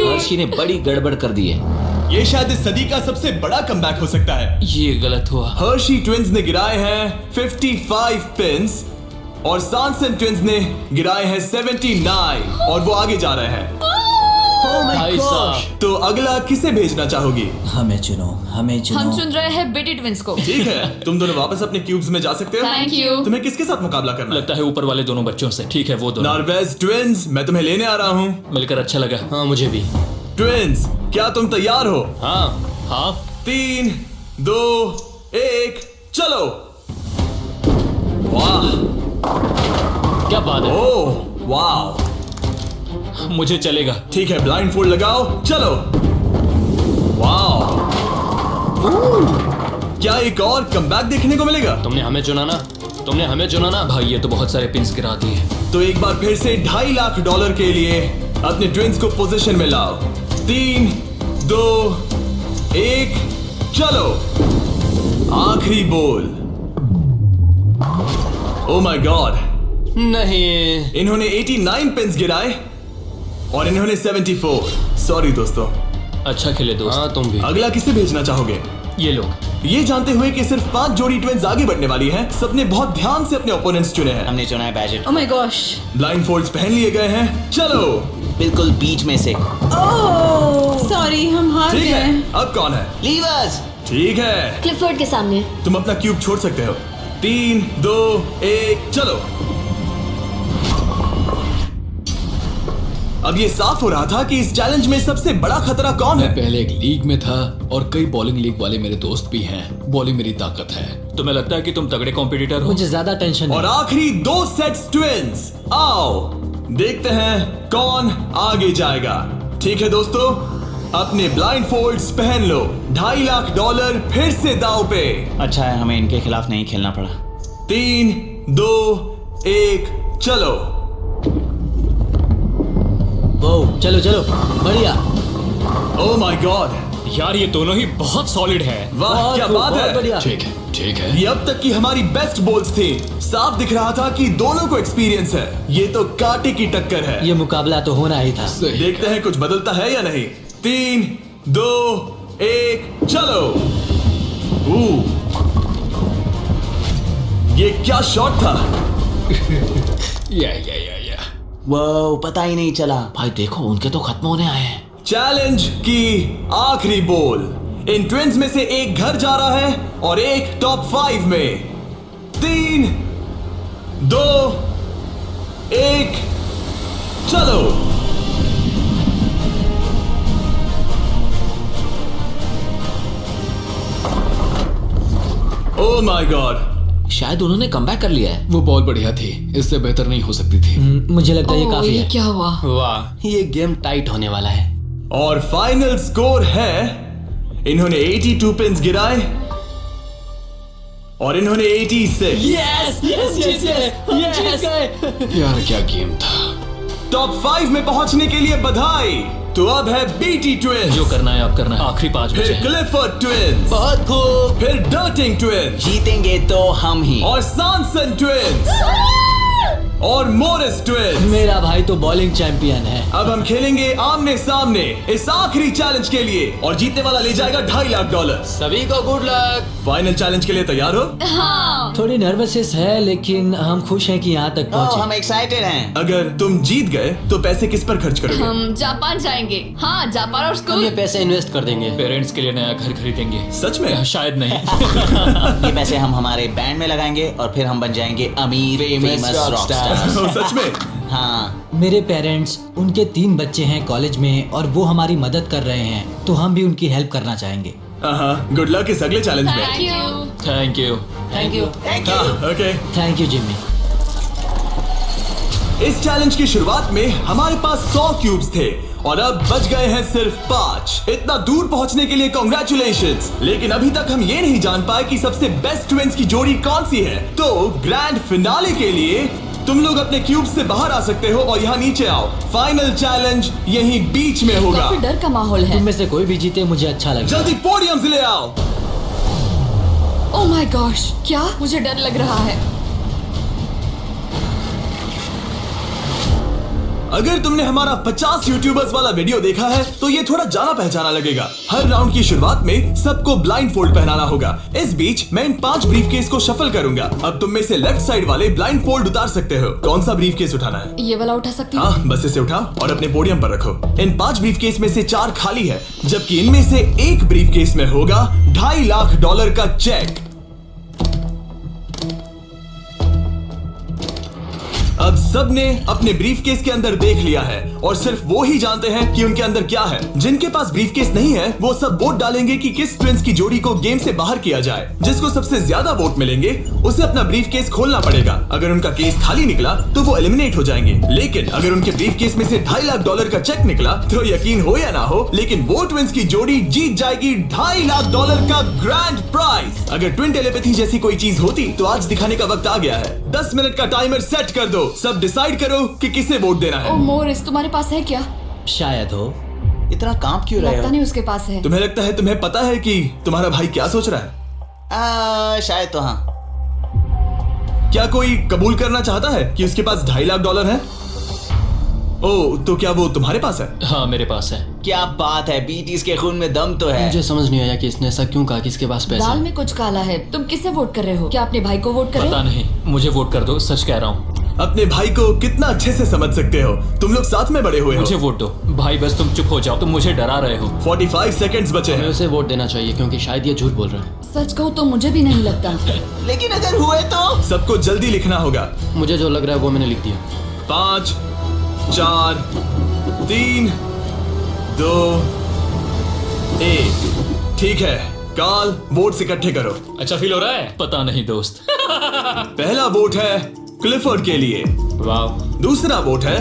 हर्षी ने बड़ी गड़बड़ कर दी है। ये शायद इस सदी का सबसे बड़ा कमबैक हो सकता है। ये गलत हुआ। हर्शी ट्विंस ने गिराए हैं 55 पिंस और सांसन ट्विंस ने गिराए हैं 79, और वो आगे जा रहे हैं। भाई साहब, तो अगला किसे भेजना चाहोगी? हमें चुनो, हमें चुनो। हम चुन रहे हैं बेटी ट्विंस को। ठीक है, तुम दोनों वापस अपने क्यूब्स में जा सकते हो। Thank you. तुम्हें किसके साथ मुकाबला करना है? लगता है ऊपर वाले दोनों बच्चों से। ठीक है, वो दोनों। नार्वेज ट्विंस, मैं तुम्हें लेने आ रहा हूँ। मिलकर अच्छा लगा। हाँ मुझे भी। ट्विंस, क्या तुम तैयार हो? हाँ हाँ, 3, 2, 1, चलो। वाह, क्या बात है। ओह वाह। मुझे चलेगा। ठीक है, ब्लाइंड फोल्ड लगाओ, चलो। वाह, क्या एक और कमबैक देखने को मिलेगा? तुमने हमें चुना ना, तुमने हमें चुना ना। भाई ये तो बहुत सारे पिंस गिरा दिए। तो एक बार फिर से $2.5 लाख के लिए अपने ट्विंस को पोजीशन में लाओ। 3, 2, 1, चलो। आखिरी बॉल। ओह माय गॉड, नहीं। इन्होंने 89 पिंस गिराए और इन्होंने 74। सॉरी दोस्तों। अच्छा खेले दोस्त। हाँ तुम भी। अगला किसे भेजना चाहोगे? ये लोग। ये जानते हुए कि सिर्फ 5 जोड़ी ट्विंस आगे बढ़ने वाली हैं, सबने बहुत ध्यान से अपने ओपोनेंट्स चुने हैं। हमने चुना है budget, oh my gosh. Blindfolds पहन लिए गए हैं। चलो। बिल्कुल बीच में से। सॉरी, हम हार ठीक है, गए। अब कौन है? लीवर्स। ठीक है, क्लिफोर्ड के सामने। तुम अपना क्यूब छोड़ सकते हो। 3, 2, 1, चलो। अब ये साफ हो रहा था कि इस चैलेंज में सबसे बड़ा खतरा कौन मैं है। पहले एक लीग में था और कई बॉलिंग लीग वाले मेरे दोस्त भी हैं। बॉलिंग मेरी ताकत है। तुम्हें लगता है कि तुम तगड़े कॉम्पिटिटर हो? मुझे ज्यादा टेंशन और है। आखिरी 2 सेट्स ट्विंस। आओ देखते हैं कौन आगे जाएगा। ठीक है दोस्तों, अपने ब्लाइंड फोल्ड्स पहन लो। $2.5 लाख फिर से दांव पे। अच्छा है हमें इनके खिलाफ नहीं खेलना पड़ा। 3, 2, 1, चलो। ओ चलो चलो, बढ़िया। ओह माय गॉड, यार ये दोनों ही बहुत सॉलिड है। वाह क्या बात है। ठीक है ये अब तक की हमारी बेस्ट बॉल्स थी। साफ दिख रहा था कि दोनों को एक्सपीरियंस है। ये तो कांटे की टक्कर है। ये मुकाबला तो होना ही था। देखते हैं कुछ बदलता है या नहीं। 3, 2, 1 चलो। ये क्या शॉट था। या वो पता ही नहीं चला। भाई देखो उनके तो खत्म होने आए हैं। चैलेंज की आखिरी बॉल। इन ट्विंस में से एक घर जा रहा है और एक टॉप 5 में। 3, 2, 1 चलो। Oh my God. शायद उन्होंने कमबैक कर लिया है। वो बहुत बढ़िया थी, इससे बेहतर नहीं हो सकती थी। मुझे लगता है ये ओह, काफी ये है। क्या हुआ? वाह ये गेम टाइट होने वाला है। और फाइनल स्कोर है, इन्होंने 82 पिन्स गिराए और इन्होंने 86। यस यार क्या गेम था। टॉप 5 में पहुंचने के लिए बधाई। तो अब है बीटी ट्विंस, जो करना है अब करना है। आखिरी 5 बचे फिर हैं। क्लिफर्ड ट्विंस, बहुत खूब। फिर डर्टिंग ट्विंस जीतेंगे तो हम ही। और सॉनसन ट्विंस और मोरिस ट्विंस। मेरा भाई तो बॉलिंग चैंपियन है। अब हम खेलेंगे आमने सामने इस आखिरी चैलेंज के लिए और जीतने वाला ले जाएगा $2.5 लाख। सभी को गुड लक। फाइनल चैलेंज के लिए तैयार हो? हाँ, थोड़ी नर्वसनेस है लेकिन हम खुश हैं कि यहाँ तक ओह, पहुँचे। हम एक्साइटेड हैं। अगर तुम जीत गए तो पैसे किस पर खर्च करोगे? हम जापान जाएंगे। हाँ, जापान और हम स्कूल। ये पैसे इन्वेस्ट कर देंगे। पेरेंट्स के लिए नया घर खरीदेंगे। सच में? शायद नहीं। ये पैसे हम हमारे बैंड में लगाएंगे और फिर हम बन जाएंगे अमीर फेमस रॉकस्टार। ओह, सच में? हाँ, मेरे पेरेंट्स, उनके 3 बच्चे हैं कॉलेज में और वो हमारी मदद कर रहे हैं, तो हम भी उनकी हेल्प करना चाहेंगे। गुड लक इस अगले चैलेंज में। Thank you. Thank you. Thank you. Okay. Thank you Jimmy. इस चैलेंज की शुरुआत में हमारे पास 100 क्यूब्स थे और अब बच गए हैं सिर्फ 5। इतना दूर पहुंचने के लिए कांग्रेचुलेशंस। लेकिन अभी तक हम ये नहीं जान पाए कि सबसे बेस्ट ट्विंस की जोड़ी कौन सी है। तो ग्रैंड फिनाले के लिए तुम लोग अपने क्यूब्स से बाहर आ सकते हो और यहाँ नीचे आओ। फाइनल चैलेंज यहीं बीच में होगा। काफी डर का माहौल है। तुम में से कोई भी जीते मुझे अच्छा लगेगा। जल्दी पोडियम से ले आओ। ओह माय गॉश, क्या? मुझे डर लग रहा है। अगर तुमने हमारा 50 यूट्यूबर्स वाला वीडियो देखा है तो ये थोड़ा जाना पहचाना लगेगा। हर राउंड की शुरुआत में सबको ब्लाइंड फोल्ड पहनाना होगा। इस बीच मैं इन 5 ब्रीफकेस को शफल करूंगा। अब तुम में से लेफ्ट साइड वाले ब्लाइंड फोल्ड उतार सकते हो। कौन सा ब्रीफकेस उठाना है? ये वाला उठा सकती हूँ? हाँ, बस इसे उठाओ और अपने पोडियम पर रखो। इन 5 ब्रीफकेस में से 4 खाली है, जबकि इनमें से एक ब्रीफकेस में होगा $2.5 लाख का चेक। अब सबने अपने ब्रीफकेस के अंदर देख लिया है और सिर्फ वो ही जानते हैं कि उनके अंदर क्या है। जिनके पास ब्रीफकेस नहीं है वो सब वोट डालेंगे कि किस ट्विंस की जोड़ी को गेम से बाहर किया जाए। जिसको सबसे ज्यादा वोट मिलेंगे उसे अपना ब्रीफकेस खोलना पड़ेगा। अगर उनका केस खाली निकला तो वो एलिमिनेट हो जाएंगे। लेकिन अगर उनके ब्रीफकेस में से $2.5 लाख का चेक निकला तो यकीन हो या ना हो, लेकिन वो ट्विंस की जोड़ी जीत जाएगी $2.5 लाख का ग्रैंड प्राइज। अगर ट्विन टेलीपैथी जैसी कोई चीज होती तो आज दिखाने का वक्त आ गया है। 10 मिनट का टाइमर सेट कर दो। सब डिसाइड करो कि किसे वोट देना है। ओह मोरिस, तुम्हारे पास है क्या? शायद हो। इतना कांप क्यों रहे लगता हो? नहीं उसके पास है। तुम्हें लगता है तुम्हें पता है कि तुम्हारा भाई क्या सोच रहा है? शायद तो हाँ। क्या कोई कबूल करना चाहता है कि उसके पास $2.5 लाख है? ओह, तो क्या वो तुम्हारे पास है? हाँ मेरे पास है। क्या बात है, बीटीज के खून में दम तो है। मुझे समझ नहीं आया कि इसने ऐसा क्यों कहा कि इसके पास पैसा दाल है। में कुछ काला है। तुम किसे वोट कर रहे हो? क्या अपने भाई को वोट कर रहे पता हो? नहीं, मुझे वोट कर दो, सच कह रहा हूँ। अपने भाई को कितना अच्छे से समझ सकते हो। तुम लोग साथ में बड़े हुए मुझे हो। वोट दो भाई, बस तुम चुप हो जाओ, तुम मुझे डरा रहे हो। 45 सेकंड्स बचे हमें हैं। उसे वोट देना चाहिए क्योंकि शायद ये झूठ बोल रहा है। सच कहूँ तो मुझे भी नहीं लगता। लेकिन अगर हुए तो? सबको जल्दी लिखना होगा। मुझे जो लग रहा है वो मैंने लिख दिया। 5, 4, 3, 2, 1। ठीक है, काल वोट्स इकट्ठे करो। अच्छा फील हो रहा है? पता नहीं दोस्त। पहला वोट है क्लिफर्ड के लिए। वाह। दूसरा वोट है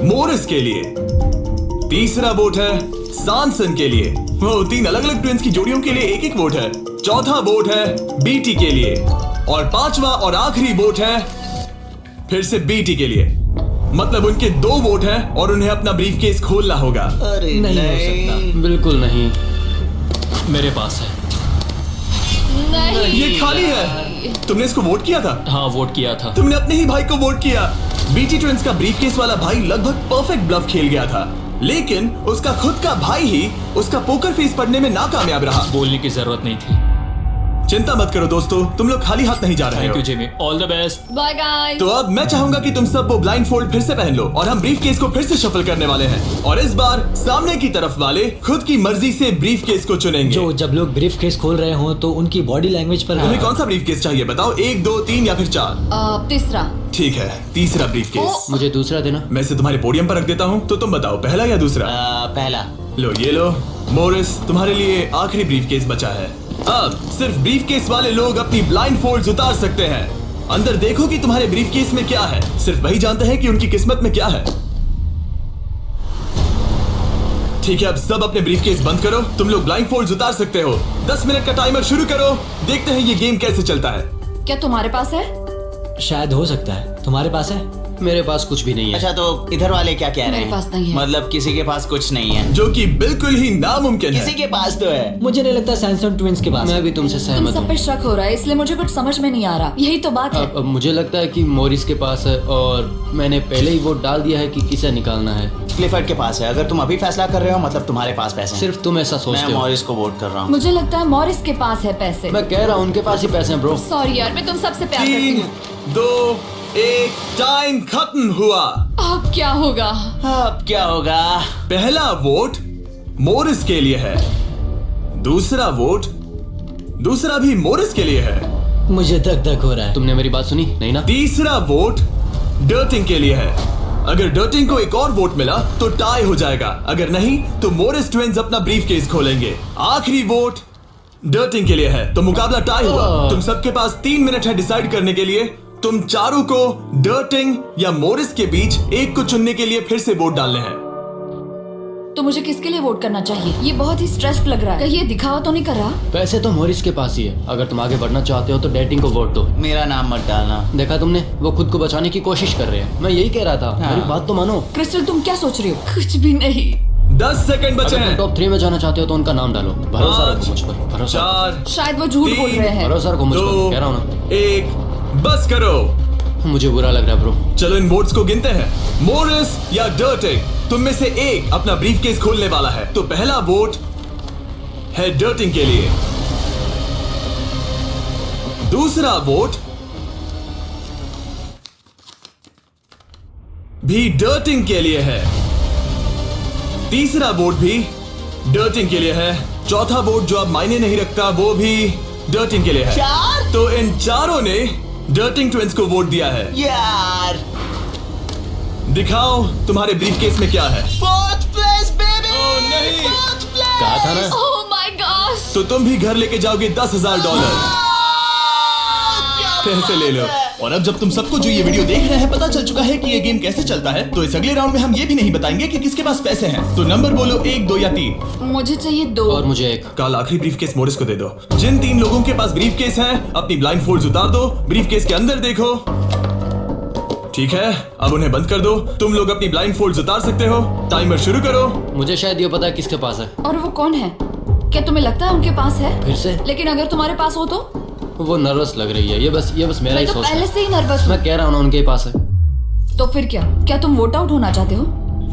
मोरिस के लिए। तीसरा वोट है सॉनसन के लिए। वो 3 अलग अलग ट्विंस की जोड़ियों के लिए एक वोट है। चौथा वोट है बीटी के लिए और 5वां और आखिरी वोट है फिर से बीटी के लिए। मतलब उनके 2 वोट हैं और उन्हें अपना ब्रीफकेस खोलना होगा। अरे नहीं हो सकता। बिल्कुल नहीं। मेरे पास है। नहीं, ये खाली है। तुमने इसको वोट किया था? हाँ, वोट किया था। तुमने अपने ही भाई को वोट किया। बीटी ट्विंस का ब्रीफकेस वाला भाई लगभग परफेक्ट ब्लफ खेल गया था, लेकिन उसका खुद का भाई ही उसका पोकर फेस पढ़ने में नाकामयाब रहा। बोलने की जरूरत नहीं थी। चिंता मत करो दोस्तों, तुम लोग खाली हाथ नहीं जा रहे थैंक हो। You Jimmy, all the best. Bye guys. तो अब मैं चाहूंगा कि तुम सब वो ब्लाइंड फोल्ड फिर से पहन लो और हम ब्रीफ केस को फिर से शफल करने वाले हैं। और इस बार सामने की तरफ वाले खुद की मर्जी से ब्रीफ केस को चुनेंगे। जो जब लोग ब्रीफ केस खोल रहे हो तो उनकी बॉडी लैंग्वेज पर तुम्हें कौन सा ब्रीफ केस चाहिए बताओ? 1, 2, 3 या फिर 4? तीसरा। ठीक है, तीसरा ब्रीफ केस। मुझे दूसरा देना। मैं इसे तुम्हारे पोडियम पर रख देता हूँ, तो तुम बताओ पहला या दूसरा? पहला। लो ये लो मोरिस, तुम्हारे लिए आखिरी ब्रीफ केस बचा है। अब सिर्फ ब्रीफ केस वाले लोग अपनी ब्लाइंड फोल्ड्स उतार सकते हैं। अंदर देखो कि तुम्हारे ब्रीफ केस में क्या है। सिर्फ वही जानते हैं कि उनकी किस्मत में क्या है। ठीक है, अब सब अपने ब्रीफ केस बंद करो। तुम लोग ब्लाइंड फोल्ड्स उतार सकते हो। 10 मिनट का टाइमर शुरू करो। देखते हैं ये गेम कैसे चलता है। क्या तुम्हारे पास है? शायद हो सकता है। तुम्हारे पास है? मेरे पास कुछ भी नहीं है। अच्छा, तो इधर वाले क्या कह रहे मेरे हैं? पास नहीं है। मतलब किसी के पास कुछ नहीं है? जो कि बिल्कुल ही नामुमकिन किसी है। के पास तो है। मुझे नहीं लगता सैमसंग ट्विंस के पास मैं है। भी तुमसे तुम सहमत सब हूँ। पे शक हो रहा है, इसलिए मुझे कुछ समझ में नहीं आ रहा। यही तो बात है। अब मुझे लगता है कि मोरिस के पास है और मैंने पहले ही वोट डाल दिया है कि किसे निकालना है। क्लिफर्ड के पास है। अगर तुम अभी फैसला कर रहे हो मतलब तुम्हारे पास पैसे हैं। सिर्फ तुम ऐसा मैं सोचते हो। मॉरिस को वोट कर रहा हूँ। मुझे लगता है मॉरिस के पास है पैसे। मैं कह रहा हूँ उनके पास ही पैसे हैं ब्रो। सॉरी यार, मैं तुम सबसे प्यार करती 3, हूँ। 2, 1 टाइम खत्म हुआ। अब क्या होगा? अब क्या होगा? पहला वोट मोरिस के लिए है। दूसरा भी मोरिस के लिए है। मुझे धक धक हो रहा है। तुमने मेरी बात सुनी नहीं ना? तीसरा वोट डर्टिंग के लिए है। अगर डर्टिंग को एक और वोट मिला तो टाई हो जाएगा, अगर नहीं तो मोरिस ट्विंस अपना ब्रीफ केस खोलेंगे। आखिरी वोट डर्टिंग के लिए है, तो मुकाबला टाई हुआ। तुम सबके पास 3 मिनट है डिसाइड करने के लिए। तुम चारों को डर्टिंग या मोरिस के बीच एक को चुनने के लिए फिर से वोट डालने हैं। तो मुझे किसके लिए वोट करना चाहिए? ये बहुत ही स्ट्रेस्ड लग रहा है। कहीं ये दिखावा तो नहीं कर रहा? पैसे तो मोरिस के पास ही है। अगर तुम आगे बढ़ना चाहते हो तो डेटिंग को वोट दो। मेरा नाम मत डालना। देखा तुमने, वो खुद को बचाने की कोशिश कर रहे हैं। मैं यही कह रहा था। मेरी बात तो मानो। क्रिस्टल, तुम क्या सोच रही हो? कुछ भी नहीं। 10 सेकंड बचे अगर तुम हैं। टॉप 3 में जाना चाहते हो तो उनका नाम डालो। भरोसा 5, रखो मुझ पर। भरोसा 4, शायद वो झूठ बोल रहे हैं। भरोसा रखो मुझ पर। 2, कह रहा हूँ ना। 1 बस करो। मुझे बुरा लग रहा है ब्रो। चलो इन वोट्स को गिनते हैं। मोरिस या डर्टिंग, तुम में से एक अपना ब्रीफ केस खोलने वाला है। तो पहला वोट है डर्टिंग के लिए। दूसरा वोट भी डर्टिंग के लिए है। तीसरा वोट भी डर्टिंग के लिए है। चौथा वोट जो अब मायने नहीं रखता वो भी डर्टिंग के लिए है। 4? तो इन चारों ने डर्टिंग ट्विंस को वोट दिया है। यार, दिखाओ तुम्हारे ब्रीफकेस में क्या है। 4th place baby। ओह, नहीं। 4th place। कहा था ना। ओह माय गॉश। तो तुम भी घर लेके जाओगे $10,000। पैसे ले लो। और अब जब तुम सबको जो ये वीडियो देख रहे हैं पता चल चुका है कि ये गेम कैसे चलता है, तो इस अगले राउंड में हम ये भी नहीं बताएंगे कि किसके पास पैसे हैं। तो नंबर बोलो 1, 2 या 3। मुझे चाहिए 2। और मुझे एक। कल आखिरी ब्रीफकेस मोरिस को दे दो। जिन 3 लोगों के पास ब्रीफकेस है अपनी ब्लाइंड फोल्ड्स उतार दो। ब्रीफकेस के अंदर देखो। ठीक है, अब उन्हें बंद कर दो। तुम लोग अपनी ब्लाइंड फोल्ड्स उतार सकते हो। टाइमर शुरू करो। मुझे शायद ये पता है किसके पास है। और वो कौन है? क्या तुम्हें लगता है उनके पास है? फिर से लेकिन अगर तुम्हारे पास हो तो? वो नर्वस लग रही है। ये बस मेरा मैं ही तो सोच पहले है। से ही नर्वस हूँ। मैं कह रहा हूँ ना उनके पास है। तो फिर क्या तुम वोट आउट होना चाहते हो?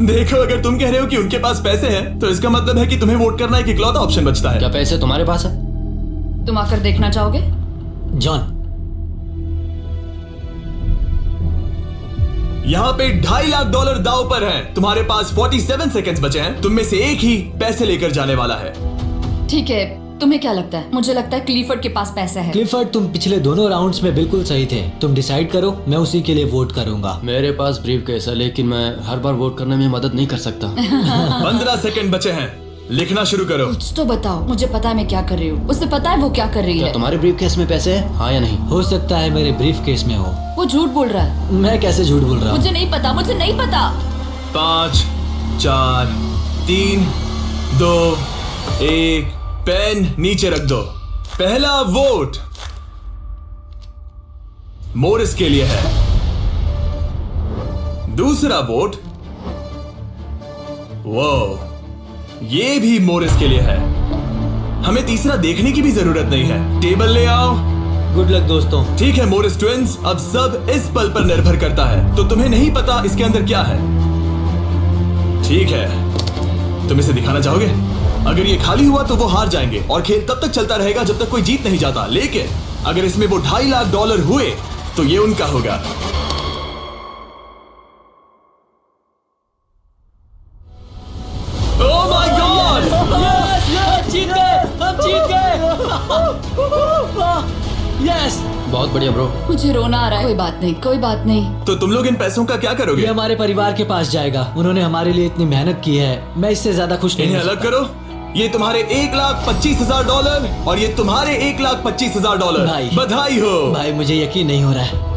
देखो, अगर तुम कह रहे हो कि उनके पास पैसे हैं तो इसका मतलब है कि तुम्हें वोट करना एक इकलौता ऑप्शन बचता है। क्या पैसे तुम्हारे पास है? तुम आकर देखना चाहोगे? जॉन, यहाँ पे $2.5 लाख दाव पर है। तुम्हारे पास 47 सेकंड्स बचे हैं। तुम में से एक ही पैसे लेकर जाने वाला है। ठीक है, तुम्हें क्या लगता है? मुझे लगता है क्लीफर्ड के पास पैसा है। क्लिफर्ड, तुम पिछले दोनों राउंड्स में बिल्कुल सही थे। तुम डिसाइड करो, मैं उसी के लिए वोट करूंगा। मेरे पास ब्रीफ केस है लेकिन मैं हर बार वोट करने में मदद नहीं कर सकता। 15 सेकंड बचे हैं। लिखना शुरू करो। कुछ तो बताओ। मुझे पता है मैं क्या कर रही हूँ। उसे पता है वो क्या कर रही क्या है। तुम्हारे ब्रीफ केस में पैसे है? हाँ या नहीं? हो सकता है मेरे ब्रीफ केस में हो। वो झूठ बोल रहा है। मैं कैसे झूठ बोल रहा हूँ? मुझे नहीं पता, मुझे नहीं पता। 5, 4, 3, 2, 1 पेन नीचे रख दो। पहला वोट मोरिस के लिए है। दूसरा वोट वो ये भी मोरिस के लिए है। हमें तीसरा देखने की भी जरूरत नहीं है। टेबल ले आओ। गुड लक दोस्तों। ठीक है मोरिस ट्विंस, अब सब इस पल पर निर्भर करता है। तो तुम्हें नहीं पता इसके अंदर क्या है। ठीक है, तुम इसे दिखाना चाहोगे? अगर ये खाली हुआ तो वो हार जाएंगे और खेल तब तक चलता रहेगा जब तक कोई जीत नहीं जाता। लेकिन अगर इसमें वो $2.5 लाख हुए तो ये उनका होगा। Oh my God! हम जीत गए, हम जीत गए। यस, बहुत बढ़िया ब्रो। मुझे रोना आ रहा है। कोई बात नहीं, कोई बात नहीं। तो तुम लोग इन पैसों का क्या ये करोगे? हमारे परिवार के पास जाएगा। उन्होंने हमारे लिए इतनी मेहनत की है, मैं इससे ज्यादा खुश नहीं इन्हें हो अलग सकता। करो। ये तुम्हारे $1,25,000 और ये तुम्हारे $1,25,000। भाई। बधाई हो। भाई मुझे यकीन नहीं हो रहा है।